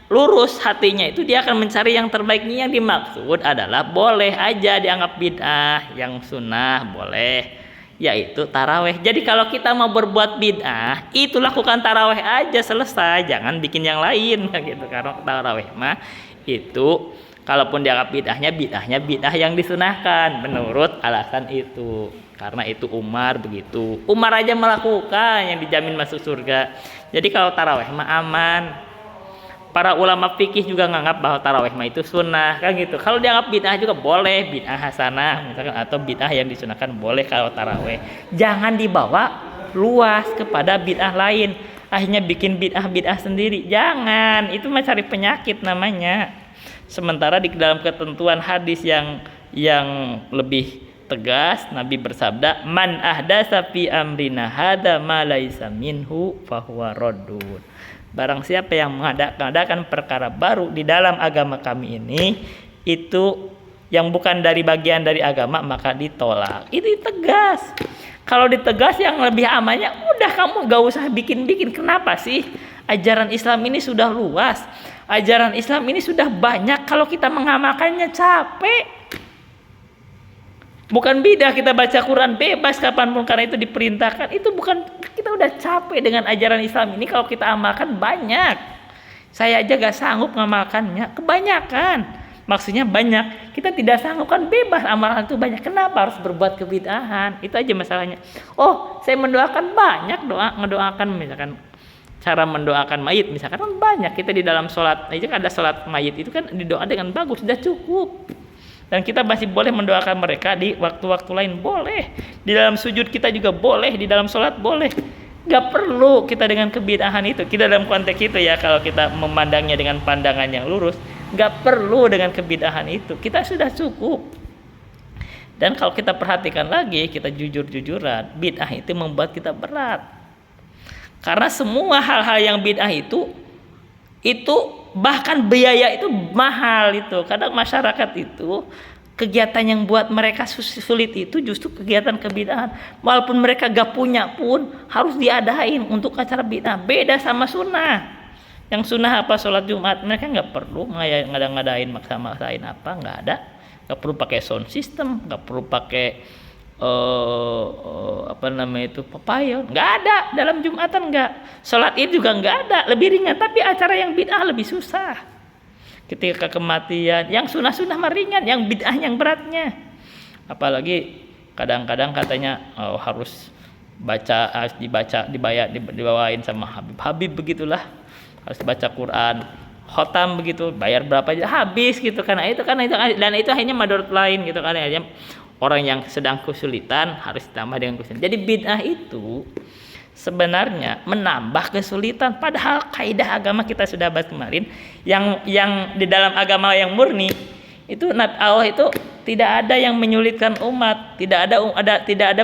lurus hatinya itu dia akan mencari yang terbaik. Yang dimaksud adalah boleh aja dianggap bid'ah, yang sunnah boleh, yaitu taraweh. Jadi kalau kita mau berbuat bid'ah, itu lakukan taraweh aja, selesai, jangan bikin yang lain gitu. Karena taraweh mah itu kalaupun dianggap bid'ah yang disunahkan menurut alasan itu. Karena itu Umar begitu. Umar aja melakukan yang dijamin masuk surga. Jadi kalau taraweh mah aman. Para ulama fikih juga nganggap bahwa taraweh mah itu sunnah kan gitu. Kalau dianggap bid'ah juga boleh, bid'ah hasanah misalkan, atau bid'ah yang disunahkan boleh kalau taraweh. Jangan dibawa luas kepada bid'ah lain. Akhirnya bikin bid'ah sendiri. Jangan, itu mah cari penyakit namanya. Sementara di dalam ketentuan hadis yang lebih tegas, Nabi bersabda, man ahdasa fi amrina hada ma laisa minhu fahuwa raddun. Barang siapa yang mengadakan perkara baru di dalam agama kami ini, itu yang bukan dari bagian dari agama, maka ditolak. Itu tegas. Kalau ditegas yang lebih amannya, udah kamu gak usah bikin-bikin. Kenapa sih? Ajaran Islam ini sudah luas. Ajaran Islam ini sudah banyak. Kalau kita mengamalkannya capek. Bukan bidah kita baca Quran bebas kapanpun karena itu diperintahkan. Itu bukan, kita udah capek dengan ajaran Islam ini. Kalau kita amalkan banyak. Saya aja gak sanggup ngamalkannya. Kebanyakan. Maksudnya banyak. Kita tidak sanggup, kan bebas, amalan itu banyak. Kenapa harus berbuat kebid'ahan? Itu aja masalahnya. Oh, saya mendoakan banyak ngedoakan misalkan cara mendoakan mayit misalkan kan banyak. Kita di dalam sholat, itu kan ada sholat mayit itu kan didoa dengan bagus, sudah cukup. Dan kita masih boleh mendoakan mereka di waktu-waktu lain, boleh. Di dalam sujud kita juga boleh, di dalam sholat boleh. Nggak perlu kita dengan kebid'ahan itu. Kita dalam konteks itu ya, kalau kita memandangnya dengan pandangan yang lurus, nggak perlu dengan kebid'ahan itu. Kita sudah cukup. Dan kalau kita perhatikan lagi, kita jujur-jujuran, bid'ah itu membuat kita berat. Karena semua hal-hal yang bid'ah itu bahkan biaya itu mahal itu. Kadang masyarakat itu kegiatan yang buat mereka sulit itu justru kegiatan kebid'ahan. Walaupun mereka gak punya pun harus diadain untuk acara bid'ah. Beda sama sunnah. Yang sunnah apa, sholat Jumat, mereka gak perlu ngadain maksa-maksain apa, gak ada. Gak perlu pakai sound system, gak perlu pakai pepayon, nggak ada dalam Jumatan, nggak. Sholat Id juga nggak ada, lebih ringan. Tapi acara yang bid'ah lebih susah. Ketika kematian, yang sunnah-sunnah mah ringan, yang bid'ah yang beratnya. Apalagi kadang-kadang katanya harus dibawain sama Habib begitulah, harus baca Quran, khotam begitu, bayar berapa aja habis gitu. Karena itu dan itu akhirnya madorot lain gitu kan ya. Orang yang sedang kesulitan harus ditambah dengan kesulitan. Jadi bid'ah itu sebenarnya menambah kesulitan. Padahal kaidah agama kita sudah bahas kemarin, yang di dalam agama yang murni itu Allah itu tidak ada yang menyulitkan umat, tidak ada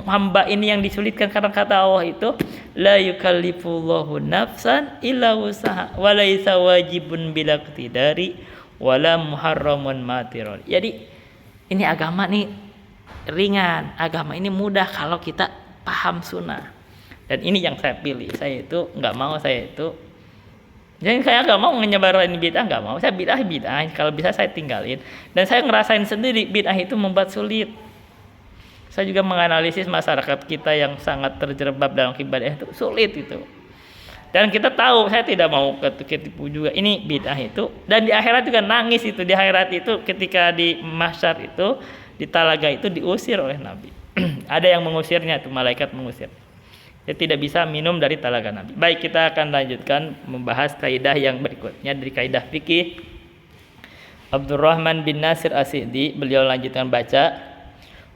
hamba ini yang disulitkan, karena kata Allah itu la yukallifullahu nafsan illa wusaha wa laisa wajibun bila iqtidari wala muharramun matirun. Jadi ini agama nih ringan, agama ini mudah kalau kita paham sunnah. Dan ini yang saya pilih. Saya itu nggak mau, jadi saya nggak mau nyebarin bid'ah, nggak mau. Saya bid'ah, kalau bisa saya tinggalin. Dan saya ngerasain sendiri bid'ah itu membuat sulit. Saya juga menganalisis masyarakat kita yang sangat terjerembab dalam ibadah itu sulit itu. Dan kita tahu, saya tidak mau ketipu juga. Ini bid'ah itu. Dan di akhirat juga nangis itu. Di akhirat itu ketika di mahsyar itu, di talaga itu diusir oleh Nabi. Ada yang mengusirnya, itu malaikat mengusir. Dia tidak bisa minum dari talaga Nabi. Baik, kita akan lanjutkan membahas kaidah yang berikutnya dari kaidah fikih. Abdurrahman bin Nasir As-Sa'di, beliau lanjutkan baca,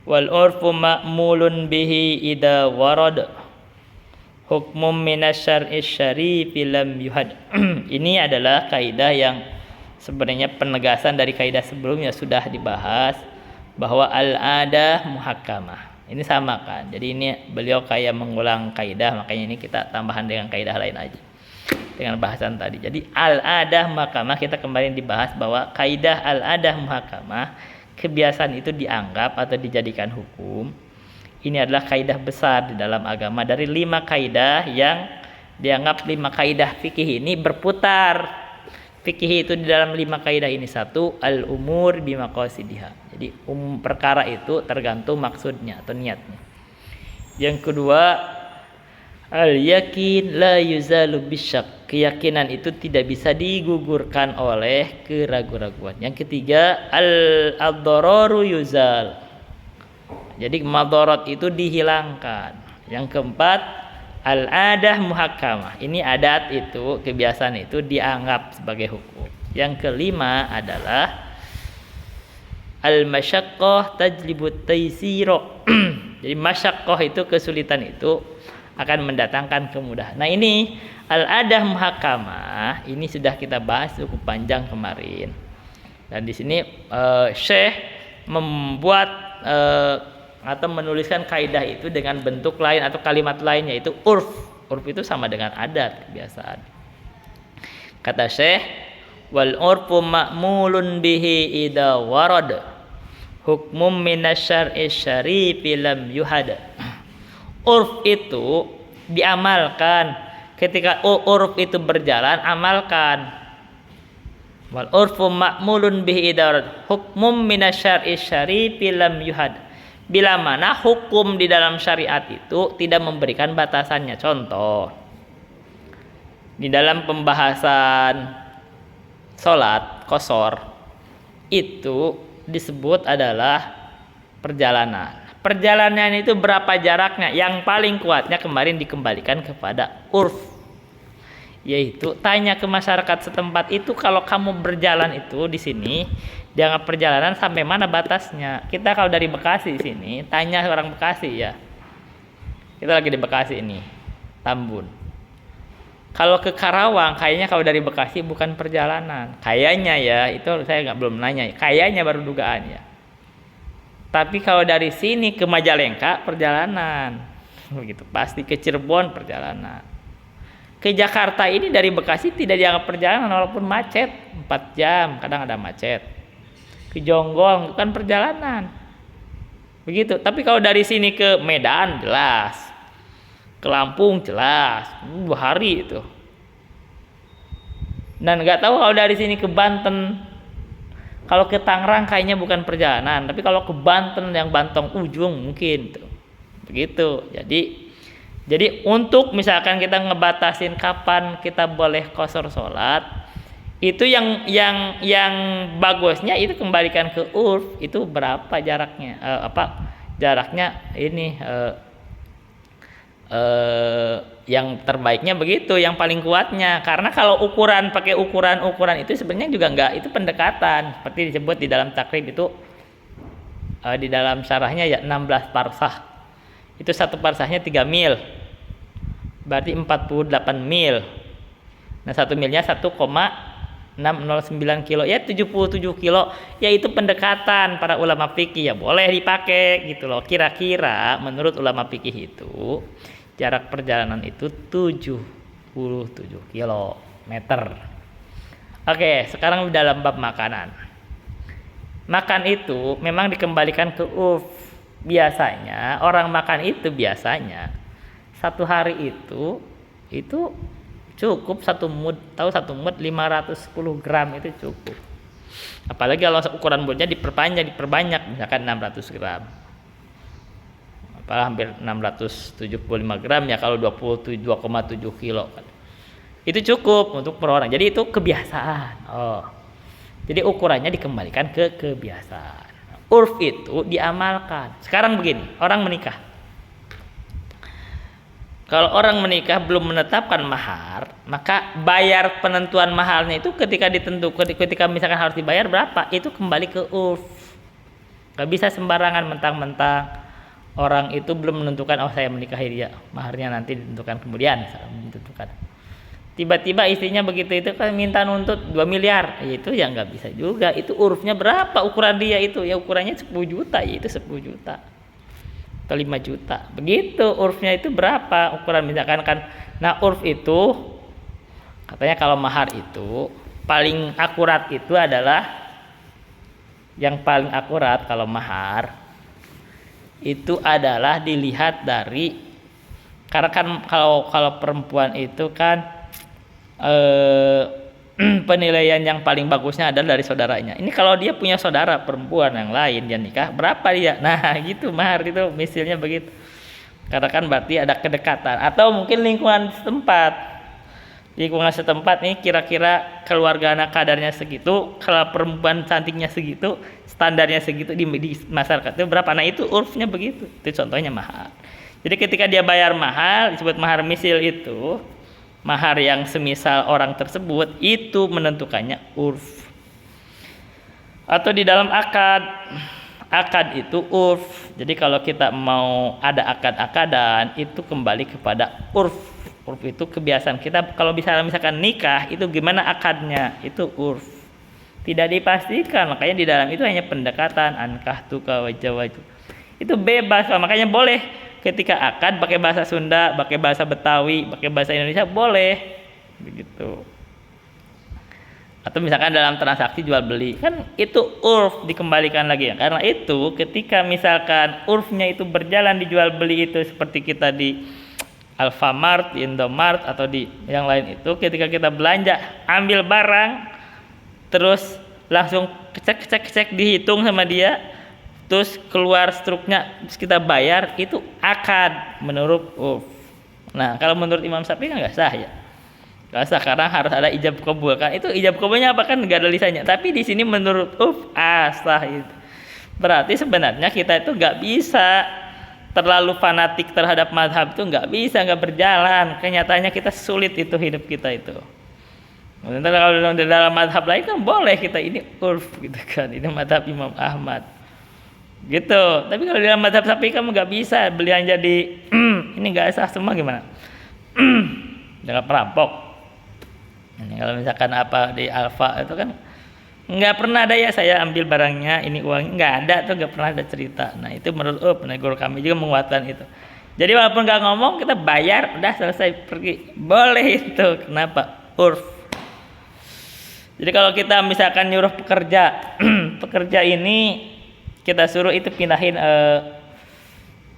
wal urfu ma'mulun bihi idza warad hukmum minasyar'i syarifi lam yuhad. Ini adalah kaidah yang sebenarnya penegasan dari kaidah sebelumnya sudah dibahas, bahwa al-adah muhakkamah. Ini sama kan. Jadi ini beliau kayak mengulang kaidah, makanya ini kita tambahan dengan kaidah lain aja dengan bahasan tadi. Jadi al-adah muhakkamah, kita kemarin dibahas bahwa kaidah al-adah muhakkamah, kebiasaan itu dianggap atau dijadikan hukum. Ini adalah kaidah besar di dalam agama. Dari 5 kaidah yang dianggap 5 kaidah fikih ini berputar. Fikih itu di dalam 5 kaidah ini, 1, al-umur bimaqasidiha. Jadi perkara itu tergantung maksudnya atau niatnya. Yang kedua, al-yakin la yuzalu bisyak. Keyakinan itu tidak bisa digugurkan oleh keraguan-raguan. Yang ketiga, al-dararu yuzal. Jadi madarat itu dihilangkan. Yang keempat, al-adah muhakkamah. Ini adat itu, kebiasaan itu dianggap sebagai hukum. Yang kelima adalah al-masyaqqah tajlibut taysira. Jadi masyaqqah itu, kesulitan itu akan mendatangkan kemudahan. Nah, ini al-adah muhakkamah ini sudah kita bahas cukup panjang kemarin. Dan di sini Syekh membuat atau menuliskan kaidah itu dengan bentuk lain atau kalimat lain, yaitu urf. Urf itu sama dengan adat, kebiasaan. Kata Syekh, wal urfu ma'mulun bihi idza warad hukmum minasyar'i syarifi lam yuhad. Urf itu diamalkan. Ketika urf itu berjalan, amalkan. Wal urfu ma'mulun bihi idza warad hukmum minasyar'i syarifi lam yuhad. Bila mana hukum di dalam syariat itu tidak memberikan batasannya. Contoh, di dalam pembahasan sholat qashar itu disebut adalah perjalanan. Perjalanan itu berapa jaraknya? Yang paling kuatnya kemarin dikembalikan kepada urf, yaitu tanya ke masyarakat setempat itu, kalau kamu berjalan itu di sini dianggap perjalanan sampai mana batasnya. Kita kalau dari Bekasi sini tanya orang Bekasi ya. Kita lagi di Bekasi ini. Tambun. Kalau ke Karawang, kayaknya kalau dari Bekasi bukan perjalanan. Kayaknya ya, itu saya belum nanya. Kayaknya baru dugaan ya. Tapi kalau dari sini ke Majalengka perjalanan. Begitu, pasti ke Cirebon perjalanan. Ke Jakarta ini dari Bekasi tidak dianggap perjalanan walaupun macet 4 jam, kadang ada macet. Ke Jonggol bukan perjalanan. Begitu. Tapi kalau dari sini ke Medan jelas. Ke Lampung jelas, 2 hari itu. Dan nggak tahu kalau dari sini ke Banten, kalau ke Tangerang kayaknya bukan perjalanan, tapi kalau ke Banten yang Bantong ujung mungkin tuh. Begitu. Jadi untuk misalkan kita ngebatasin kapan kita boleh qashar sholat, itu yang bagusnya itu kembalikan ke urf, itu berapa jaraknya, jaraknya ini yang terbaiknya begitu, yang paling kuatnya. Karena kalau pakai ukuran itu sebenarnya juga enggak, itu pendekatan seperti disebut di dalam takrib itu, di dalam syarahnya ya 16 parsah. Itu satu parsahnya 3 mil, berarti 48 mil. Nah 1 milnya 1,609 kilo, ya 77 kilo. Ya itu pendekatan para ulama fikih, ya boleh dipakai gitu loh. Kira-kira menurut ulama fikih itu jarak perjalanan itu 77 kilometer. Oke, sekarang dalam bab makanan. Makan itu memang dikembalikan ke urf. Biasanya orang makan itu satu hari itu cukup 1 mud. Tahu 1 mud 510 gram itu cukup. Apalagi kalau ukuran mudnya diperbanyak misalkan 600 gram. Hampir 675 gram ya kalau 2,7 kilo. Itu cukup untuk per orang. Jadi itu kebiasaan. Jadi ukurannya dikembalikan ke kebiasaan. Urf itu diamalkan. Sekarang begini, orang menikah. Kalau orang menikah belum menetapkan mahar, maka bayar penentuan maharnya itu ketika misalkan harus dibayar berapa, itu kembali ke urf. Gak bisa sembarangan mentang-mentang orang itu belum menentukan, saya menikahi dia, maharnya nanti ditentukan kemudian, menentukan. Tiba-tiba istrinya begitu itu kan minta nuntut 2 miliar, itu ya nggak bisa juga. Itu urfnya berapa ukuran dia itu, ya ukurannya 10 juta, ya itu 10 juta atau 5 juta. Begitu urfnya itu berapa ukuran misalkan kan. Nah urf itu katanya kalau mahar itu paling akurat itu adalah, yang paling akurat kalau mahar itu adalah dilihat dari, karena kan kalau perempuan itu kan penilaian yang paling bagusnya adalah dari saudaranya. Ini kalau dia punya saudara perempuan yang lain dia nikah, berapa dia? Nah gitu mahar itu misalnya begitu. Karena kan berarti ada kedekatan, atau mungkin lingkungan setempat nih kira-kira keluarga anak kadarnya segitu, kalau perempuan cantiknya segitu, standarnya segitu di masyarakat itu berapa. Nah itu urfnya begitu. Itu contohnya mahar. Jadi ketika dia bayar mahar, disebut mahar misil, itu mahar yang semisal orang tersebut, itu menentukannya urf. Atau di dalam akad itu urf. Jadi kalau kita mau ada akad-akadan, itu kembali kepada urf. Urf itu kebiasaan kita. Kalau misalkan nikah itu gimana akadnya, itu urf. Tidak dipastikan, makanya di dalam itu hanya pendekatan, ankah tuka wajah. Itu bebas, makanya boleh ketika akad pakai bahasa Sunda, pakai bahasa Betawi, pakai bahasa Indonesia boleh, begitu. Atau misalkan dalam transaksi jual beli, kan itu urf dikembalikan lagi ya. Karena itu ketika misalkan urfnya itu berjalan di jual beli itu seperti kita di Alfamart, di Indomart atau di yang lain itu, ketika kita belanja ambil barang terus langsung cek dihitung sama dia, terus keluar struknya, terus kita bayar, itu akad menurut urf. Nah kalau menurut Imam Syafi'i kan nggak sah ya, nggak sah karena harus ada ijab kabul. Kan itu ijab kabulnya apa, kan nggak ada lisannya, tapi di sini menurut urf sah itu. Berarti sebenarnya kita itu nggak bisa terlalu fanatik terhadap mazhab, itu nggak berjalan. Kenyataannya kita sulit itu hidup kita itu. Sementara kalau dalam mazhab lain kan boleh kita, ini urf gitu kan, ini mazhab Imam Ahmad gitu. Tapi kalau dalam mazhab Syafi'i kamu nggak bisa belian jadi ini nggak sah semua, gimana? jangan perampok. Ini kalau misalkan apa di Alfa itu kan nggak pernah ada ya saya ambil barangnya, ini uangnya nggak ada tuh, nggak pernah ada cerita. Nah itu menurut penegur kami juga menguatkan itu. Jadi walaupun nggak ngomong kita bayar, udah selesai pergi, boleh itu. Kenapa? Urf. Jadi kalau kita misalkan nyuruh pekerja, pekerja ini kita suruh itu pindahin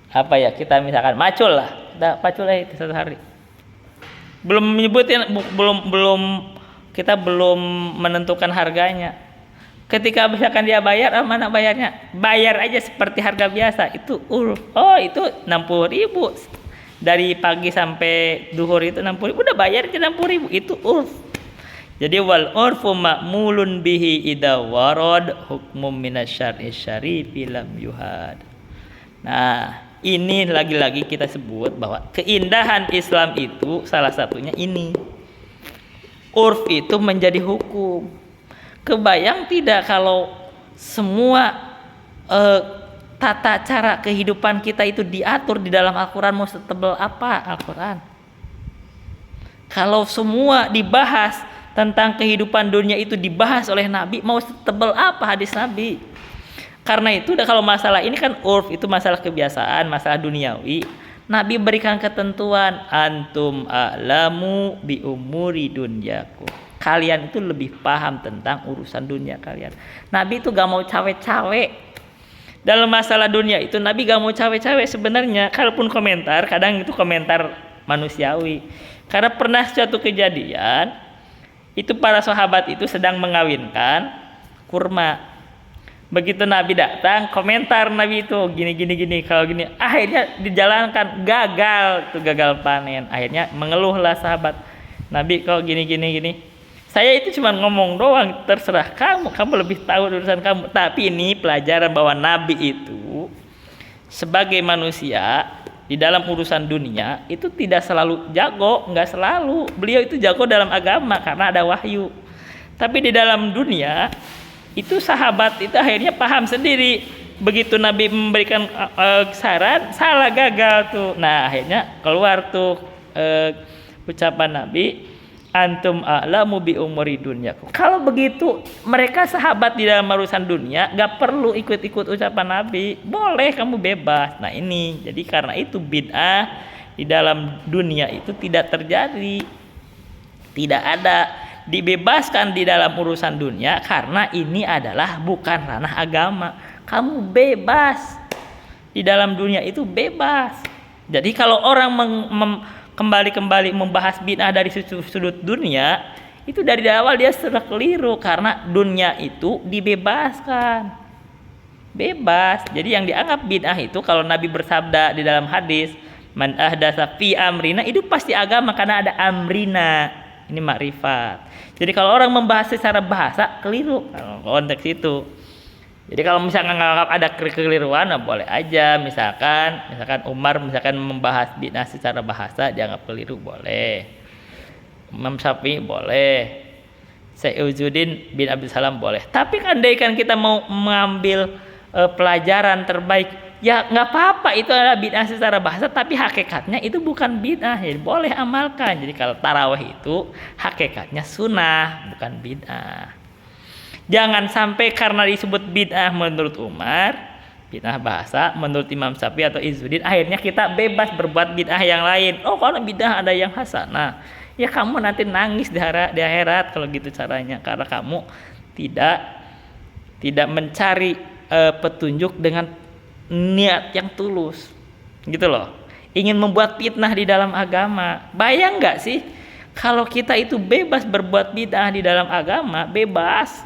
apa ya, kita misalkan macul lah, kita pacul lah itu 1 hari. Belum menyebutin, kita belum menentukan harganya. Ketika misalkan dia bayar, mana bayarnya? Bayar aja seperti harga biasa. Itu oh itu 60.000. Dari pagi sampai duhur itu 60.000, udah bayar aja 60.000. Itu urf. Jadi wal urfu ma'mulun bihi idza warad hukmum minasyar'i syarifi lam yuhad. Nah, ini lagi-lagi kita sebut bahwa keindahan Islam itu salah satunya ini. Urf itu menjadi hukum. Kebayang tidak kalau semua tata cara kehidupan kita itu diatur di dalam Al-Quran, mau setebal apa Al-Quran? Kalau semua dibahas tentang kehidupan dunia itu dibahas oleh Nabi, mau setebal apa hadis Nabi? Karena itu kalau masalah ini kan urf, itu masalah kebiasaan, masalah duniawi. Nabi berikan ketentuan, antum a'lamu bi umuri dunyakum. Kalian itu lebih paham tentang urusan dunia kalian. Nabi itu gak mau cawe-cawe. Dalam masalah dunia itu Nabi gak mau cawe-cawe sebenarnya. Kalaupun komentar, kadang itu komentar manusiawi. Karena pernah suatu kejadian, itu para sahabat itu sedang mengawinkan kurma. Begitu Nabi datang, komentar Nabi itu gini kalau gini, akhirnya dijalankan, gagal panen. Akhirnya mengeluhlah sahabat, Nabi kok gini. Saya itu cuma ngomong doang, terserah kamu lebih tahu urusan kamu. Tapi ini pelajaran bahwa Nabi itu sebagai manusia di dalam urusan dunia itu tidak selalu jago, nggak selalu. Beliau itu jago dalam agama karena ada wahyu. Tapi di dalam dunia itu sahabat itu akhirnya paham sendiri. Begitu Nabi memberikan saran, salah, gagal tuh. Nah akhirnya keluar tuh ucapan Nabi, antum a'lamu bi umuri dunyakum. Kalau begitu mereka sahabat di dalam urusan dunia gak perlu ikut-ikut ucapan Nabi, boleh kamu bebas. Nah ini jadi karena itu bid'ah di dalam dunia itu tidak terjadi, tidak ada, dibebaskan di dalam urusan dunia karena ini adalah bukan ranah agama. Kamu bebas di dalam dunia itu, bebas. Jadi kalau orang kembali membahas bid'ah dari sudut dunia, itu dari awal dia sudah keliru karena dunia itu dibebaskan, bebas. Jadi yang dianggap bid'ah itu kalau Nabi bersabda di dalam hadis, man ahdatsa fi amrina, itu pasti agama karena ada amrina, ini makrifat. Jadi kalau orang membahas secara bahasa keliru kalau konteks itu. Jadi kalau misalkan nganggap ada kekeliruan, nah boleh aja. Misalkan Umar membahas bid'ah secara bahasa dianggap keliru, boleh. Imam Syafi'i boleh. Sayyidzuddin bin Abdul Salam boleh. Tapi andaikan kita mau mengambil pelajaran terbaik, ya nggak apa-apa itu adalah bid'ah secara bahasa, tapi hakikatnya itu bukan bid'ah, jadi boleh amalkan. Jadi kalau tarawih itu hakikatnya sunnah, bukan bid'ah. Jangan sampai karena disebut bid'ah menurut Umar, bid'ah bahasa menurut Imam Syafi'i atau Izzuddin, akhirnya kita bebas berbuat bid'ah yang lain. Oh kalau bid'ah ada yang hasanah, ya kamu nanti nangis di akhirat kalau gitu caranya, karena kamu tidak mencari petunjuk dengan niat yang tulus, gitu loh. Ingin membuat fitnah di dalam agama. Bayang nggak sih kalau kita itu bebas berbuat bid'ah di dalam agama, bebas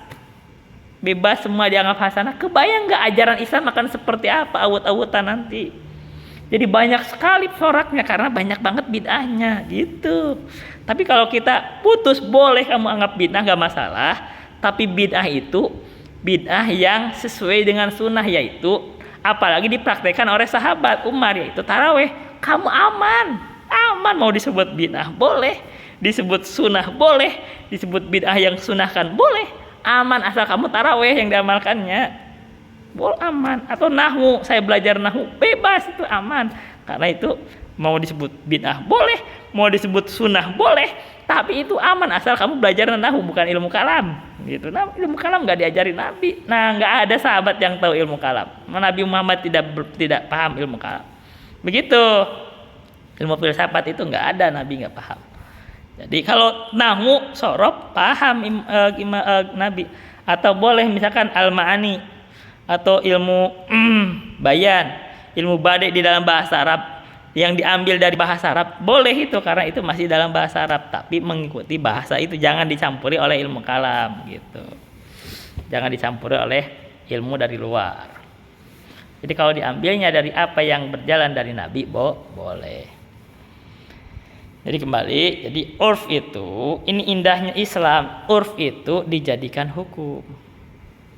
semua dianggap hasanah. Kebayang nggak ajaran Islam akan seperti apa awut-awutan nanti? Jadi banyak sekali coraknya karena banyak banget bid'ahnya gitu. Tapi kalau kita putus, boleh kamu anggap bid'ah, nggak masalah. Tapi bid'ah itu bid'ah yang sesuai dengan sunnah, yaitu apalagi dipraktekkan oleh sahabat Umar, yaitu taraweh. Kamu aman mau disebut bid'ah boleh, disebut sunnah boleh, disebut bid'ah yang sunnahkan boleh, aman asal kamu taraweh yang diamalkannya, boleh, aman. Atau nahwu, saya belajar nahwu, bebas, itu aman. Karena itu mau disebut bid'ah boleh, mau disebut sunnah boleh, tapi itu aman asal kamu belajar nahwu bukan ilmu kalam gitu. Nah, ilmu kalam nggak diajarin Nabi. Nah, nggak ada sahabat yang tahu ilmu kalam. Nabi Muhammad tidak paham ilmu kalam. Begitu. Ilmu filsafat itu nggak ada, Nabi nggak paham. Jadi kalau nahwu sorof paham Nabi, atau boleh misalkan al-ma'ani atau ilmu bayan, ilmu badi di dalam bahasa Arab yang diambil dari bahasa Arab boleh itu, karena itu masih dalam bahasa Arab tapi mengikuti bahasa itu, jangan dicampuri oleh ilmu kalam gitu. Jangan dicampuri oleh ilmu dari luar. Jadi kalau diambilnya dari apa yang berjalan dari Nabi boleh. Jadi kembali, jadi urf itu, ini indahnya Islam, urf itu dijadikan hukum.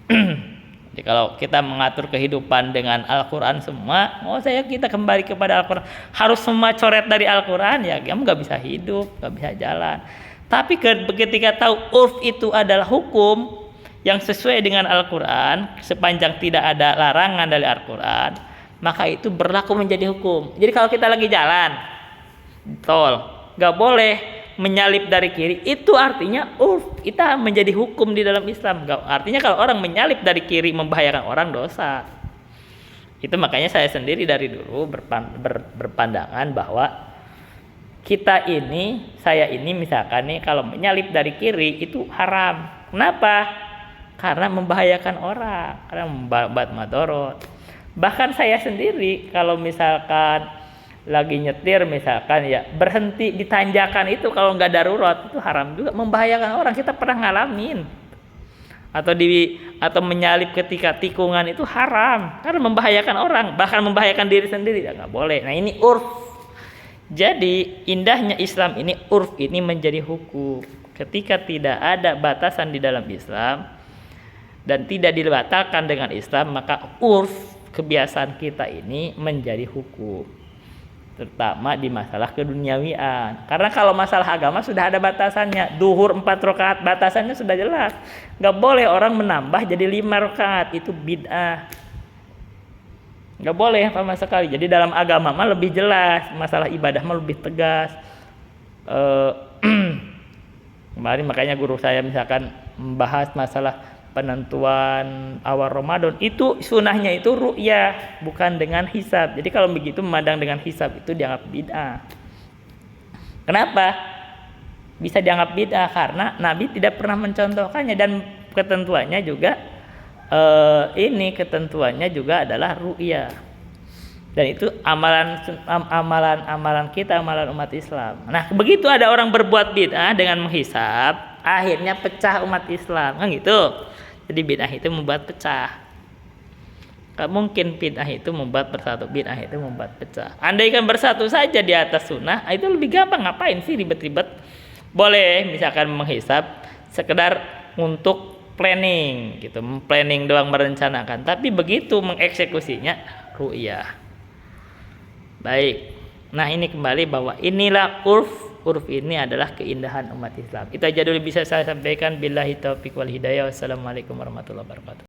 Jadi kalau kita mengatur kehidupan dengan Al-Quran semua, kita kembali kepada Al-Quran, harus semua coret dari Al-Quran, ya kamu gak bisa hidup, gak bisa jalan. Tapi ketika tahu urf itu adalah hukum yang sesuai dengan Al-Quran, sepanjang tidak ada larangan dari Al-Quran, maka itu berlaku menjadi hukum. Jadi kalau kita lagi jalan tol, gak boleh menyalip dari kiri, itu artinya kita menjadi hukum di dalam Islam. Artinya kalau orang menyalip dari kiri membahayakan orang, dosa. Itu makanya saya sendiri dari dulu berpandangan bahwa saya ini misalkan nih, kalau menyalip dari kiri itu haram. Kenapa? Karena membahayakan orang, karena membuat madorot. Bahkan saya sendiri kalau misalkan lagi nyetir misalkan, ya berhenti di tanjakan itu kalau nggak darurat itu haram juga, membahayakan orang. Kita pernah ngalamin. Atau menyalip ketika tikungan itu haram karena membahayakan orang, bahkan membahayakan diri sendiri, ya nggak boleh. Nah, ini urf. Jadi indahnya Islam ini, urf ini menjadi hukum. Ketika tidak ada batasan di dalam Islam dan tidak dibatalkan dengan Islam, maka urf, kebiasaan kita ini menjadi hukum, terutama di masalah keduniawian. Karena kalau masalah agama sudah ada batasannya. Duhur 4 rakaat batasannya sudah jelas. Gak boleh orang menambah jadi 5 rakaat, itu bid'ah. Gak boleh sama sekali. Jadi dalam agama mah lebih jelas, masalah ibadah mah lebih tegas. Kemarin makanya guru saya misalkan membahas masalah penentuan awal Ramadan, itu sunahnya itu ru'yah, bukan dengan hisab. Jadi kalau begitu memandang dengan hisab itu dianggap bid'ah. Kenapa bisa dianggap bid'ah? Karena Nabi tidak pernah mencontohkannya, dan ketentuannya juga adalah ru'yah. Dan itu amalan kita, amalan umat Islam. Nah, begitu ada orang berbuat bid'ah dengan menghisab, akhirnya pecah umat Islam, kan gitu. Jadi bid'ah itu membuat pecah. Gak mungkin bid'ah itu membuat bersatu, bid'ah itu membuat pecah. Andaikan bersatu saja di atas sunnah, itu lebih gampang. Ngapain sih ribet-ribet? Boleh misalkan menghisab sekedar untuk planning gitu, planning doang, merencanakan. Tapi begitu mengeksekusinya ru'yah. Baik. Nah, ini kembali bahwa inilah urf ini adalah keindahan umat Islam. Itu aja dulu bisa saya sampaikan. Billahi taufiq wal hidayah. Wassalamualaikum warahmatullahi wabarakatuh.